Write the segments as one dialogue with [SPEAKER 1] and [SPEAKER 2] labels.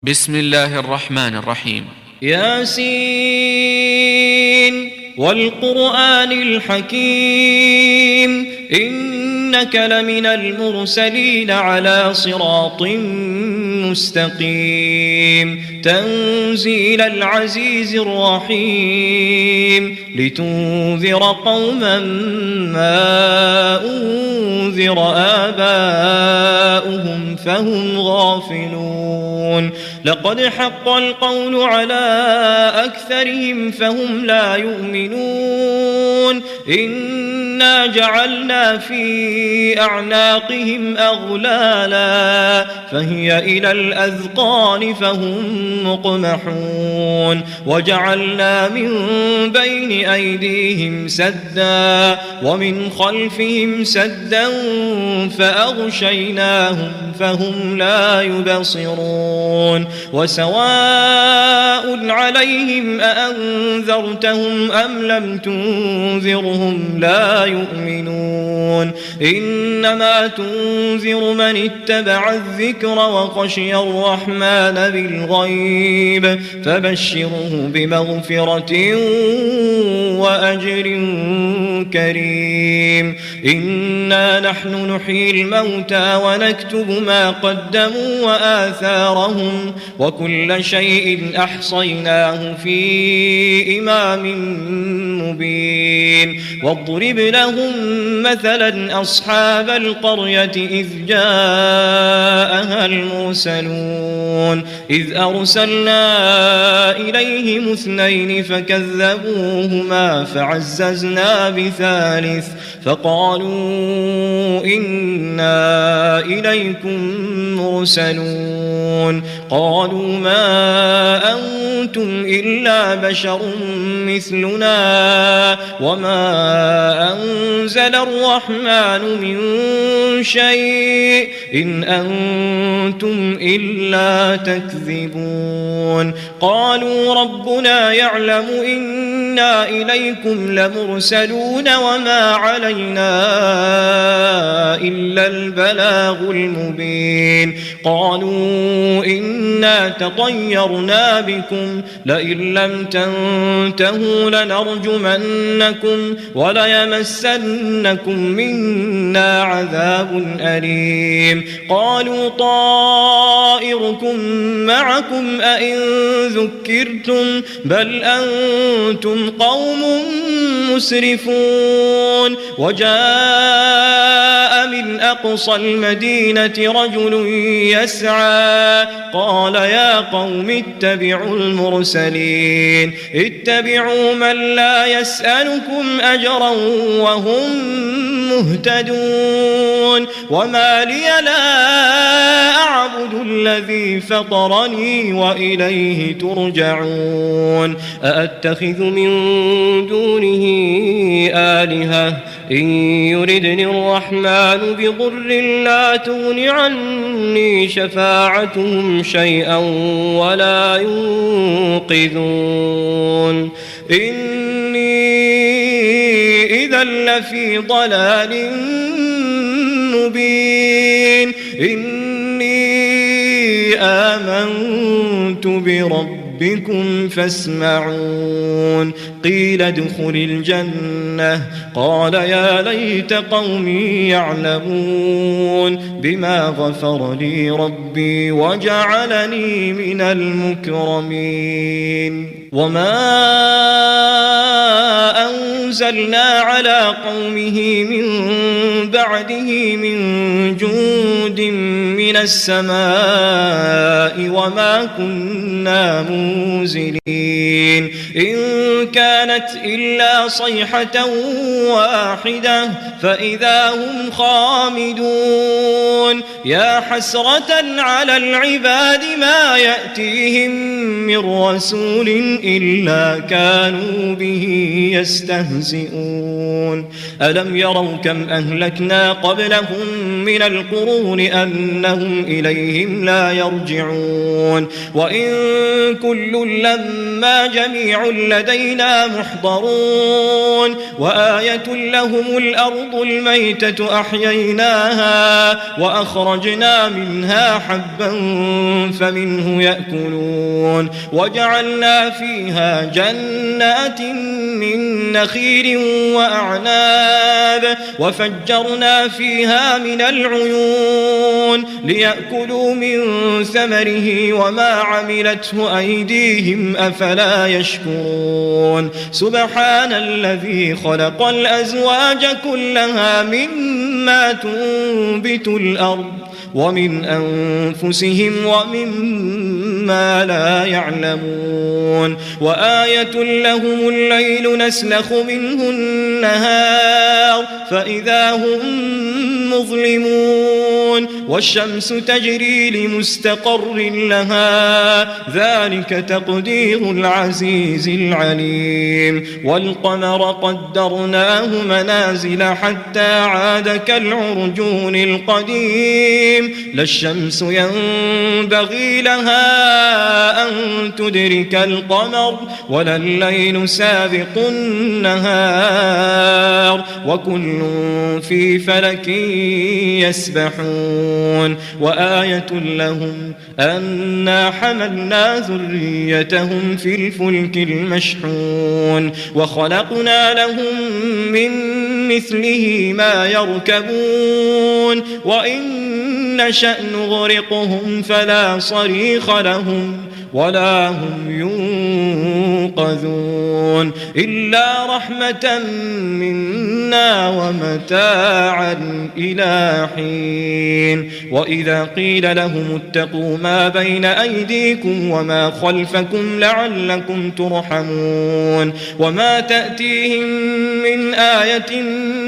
[SPEAKER 1] بسم الله الرحمن الرحيم.
[SPEAKER 2] ياسين والقرآن الحكيم إنك لمن المرسلين على صراط مستقيم تنزيل العزيز الرحيم لتنذر قوما ما أنذر آباؤهم فهم غافلون لقد حق القول على أكثرهم فهم لا يؤمنون إنا جعلنا في أعناقهم أغلالا فهي إلى الأذقان فهم مقمحون وجعلنا من بين أيديهم سدا ومن خلفهم سدا فأغشيناهم فهم لا يبصرون وسواء عليهم أأنذرتهم أم لم تنذرهم لا يؤمنون إنما تنذر من اتبع الذكر وخشي الرحمن بالغيب فبشره بمغفرة وأجر كريم إنا نحن نحيي الموتى ونكتب ما قدموا وآثارهم وكل شيء أحصيناه في إمام مبين واضرب لهم مثلا أصحاب القرية إذ جاءها المرسلون إذ أرسلنا إليهم اثنين فكذبوهما فعززنا بثالث فقالوا إنا إليكم مرسلون قالوا ما أنتم إلا بشر مثلنا وما أنزل الرحمن من شيء إن أنتم إلا تكذبون قالوا ربنا يعلم إنا إليكم لمرسلون وما علينا إلا البلاغ المبين قالوا إنا تطيرنا بكم لئن لم تنتهوا لنرجمنكم وليمسنكم منا عذاب أليم قالوا طائركم معكم أئن ذكرتم بل أنتم قوم مسرفون وجاء من أقصى المدينة رجل يسعى قال يا قوم اتبعوا المرسلين اتبعوا من لا يسألكم أجرا وهم مهتدون وما لي لا أعبد الذي فطرني وإليه ترجعون أأتخذ من دونه آلهة إن يردني الرحمن بضر لا تغن عني شفاعتهم شيئا ولا ينقذون إني إذا لفي ضلال مبين إني آمنت بربكم فاسمعون قيل ادخل الجنة قال يا ليت قومي يعلمون بما غفر لي ربي وجعلني من المكرمين وما أنزلنا على قومه من بعده من جند من السماء وما كنا منزلين إن كانت إلا صيحة واحدة فإذا هم خامدون يا حسرة على العباد ما يأتيهم من رسول إلا كانوا به يستهزئون ألم يروا كم أهلكنا قبلهم من القرون أنهم إليهم لا يرجعون وإن كل لما جميع لدينا محضرون وآية لهم الأرض الميتة أحييناها وأخرجنا منها حبا فمنه يأكلون وجعلنا فيها جنات من نخيل وأعناب وفجرنا فيها من العيون ليأكلوا من ثمره وما عملته أيديهم أفلا يشكرون سبحان الذي خلق الأزواج كلها مما تنبت الأرض ومن أنفسهم ومما لا يعلمون وآية لهم الليل نسلخ منه النهار فإذا هم مظلمون والشمس تجري لمستقر لها ذلك تقدير العزيز العليم والقمر قدرناه منازل حتى عاد كالعرجون القديم لا الشمس ينبغي لها أن تدرك القمر ولا الليل سابق النهار وكل في فلك يسبحون وآية لهم أنا حملنا ذريتهم في الفلك المشحون وخلقنا لهم من مثله ما يركبون وإن نشأ نغرقهم فلا صريخ لهم ولا هم ينقذون إلا رحمة منا ومتاعا إلى حين وإذا قيل لهم اتقوا ما بين أيديكم وما خلفكم لعلكم ترحمون وما تأتيهم من آية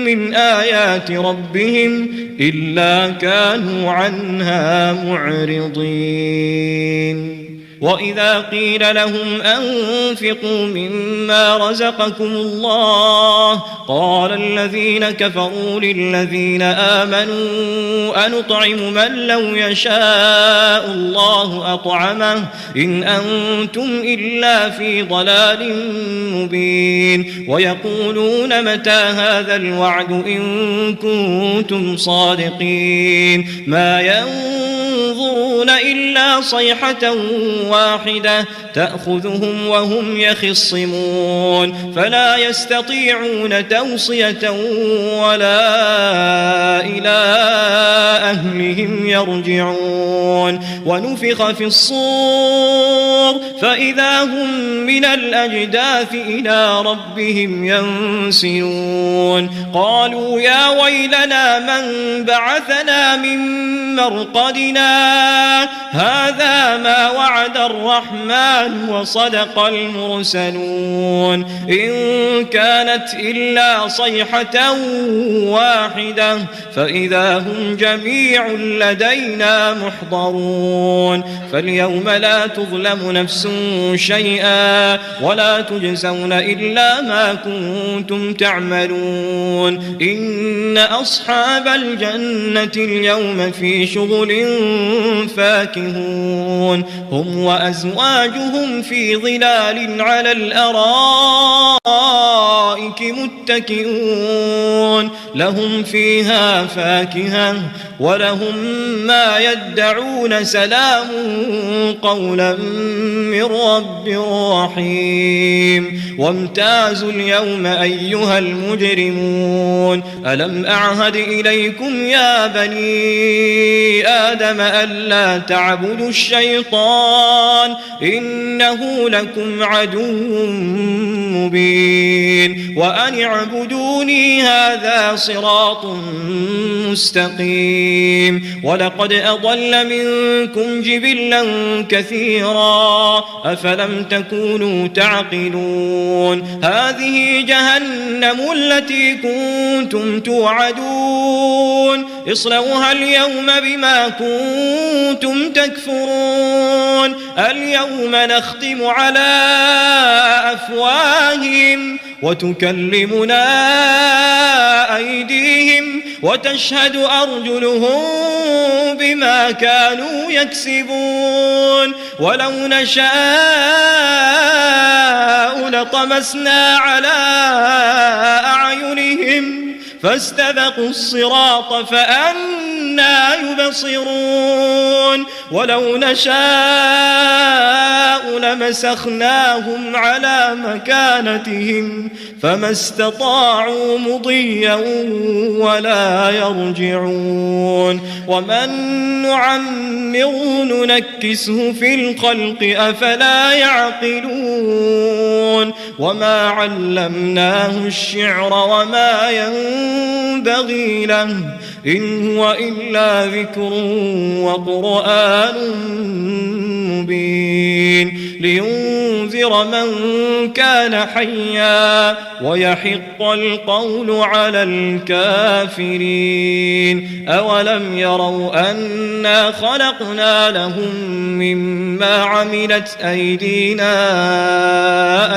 [SPEAKER 2] من آيات ربهم إلا كانوا عنها معرضين وإذا قيل لهم أنفقوا مما رزقكم الله قال الذين كفروا للذين آمنوا أنطعم من لو يشاء الله أطعمه إن أنتم إلا في ضلال مبين ويقولون متى هذا الوعد إن كنتم صادقين ما ينظرون إلا صيحة واحدة تأخذهم وهم يخصمون فلا يستطيعون توصية ولا إلى أهلهم يرجعون ونفخ في الصور فإذا هم من الأجداث إلى ربهم ينسلون قالوا يا ويلنا من بعثنا من مرقدنا هذا ما وعد الرحمن وصدق المرسلون إن كانت إلا صيحة واحدة فإذا هم جميع لدينا محضرون فاليوم لا تظلم نفس شيئا ولا تجزون إلا ما كنتم تعملون إن أصحاب الجنة اليوم في شغل فاكهون هم وأزواجهم في ظلال على الأرائك متكئون لهم فيها فاكهة ولهم ما يدعون سلام قولا من رب رحيم وامتازوا اليوم أيها المجرمون ألم أعهد إليكم يا بني آدم ألا تعبدوا الشيطان إنه لكم عدو مبين وأن اعبدوني هذا صراط مستقيم ولقد أضل منكم جبلا كثيرا أفلم تكونوا تعقلون هذه جهنم التي كنتم توعدون اصلوها اليوم بما كنتم تكفرون اليوم نختم على أفواههم وتكلمنا أيديهم وتشهد أرجلهم بما كانوا يكسبون ولو نشاء فطمسنا على أعينهم فاستبقوا الصراط فأنى يبصرون ولو نشاء لمسخناهم على مكانتهم فما استطاعوا مضيا ولا يرجعون ومن نعمره ننكسه في الخلق أفلا يعقلون وما علمناه الشعر وما ينبغي له إن هو إلا ذكر وقرآن مبين لينذر من كان حيا ويحق القول على الكافرين أولم يروا أنا خلقنا لهم مما عملت أيدينا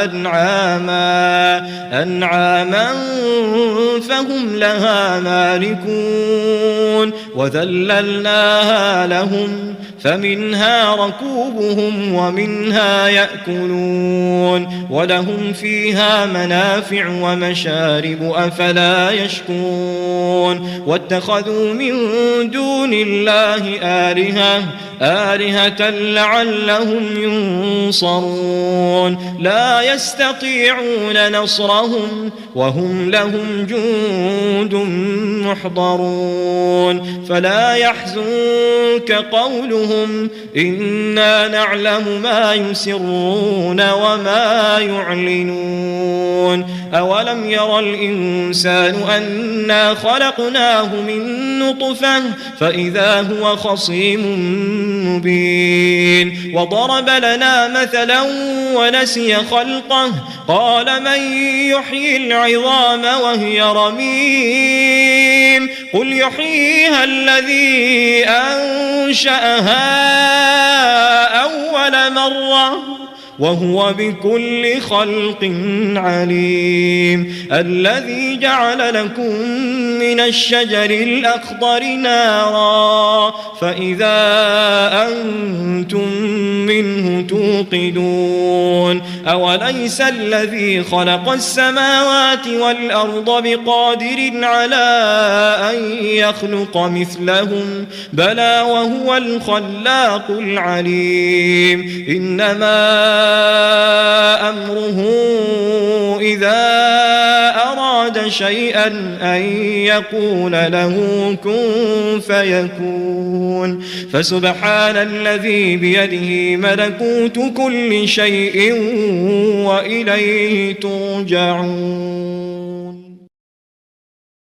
[SPEAKER 2] أنعاما فهم لها مالكون وذللناها لهم فمنها ركوبهم ومنها يأكلون ولهم فيها منافع ومشارب أفلا يشكرون واتخذوا من دون الله آلهة لعلهم ينصرون لا يستطيعون نصرهم وهم لهم جند محضرون فلا يحزنك قولهم إنا نعلم ما يسرون وما يعلنون أولم يرى الإنسان أنا خلقناه من نطفة فإذا هو خصيم مبين وضرب لنا مثلا ونسي خلقه قال من يحيي العظام وهي رميم قل يحييها الذي أنشأها أول مرة وهو بكل خلق عليم الذي جعل لكم من الشجر الأخضر نارا فإذا أنتم منه توقدون أوليس الذي خلق السماوات والأرض بقادر على أن يخلق مثلهم بلى وهو الخلاق العليم إنما أمره إذا أراد شيئا أن يقول له كن فيكون فسبحان الذي بيده ملكوت كل شيء وإليه ترجعون.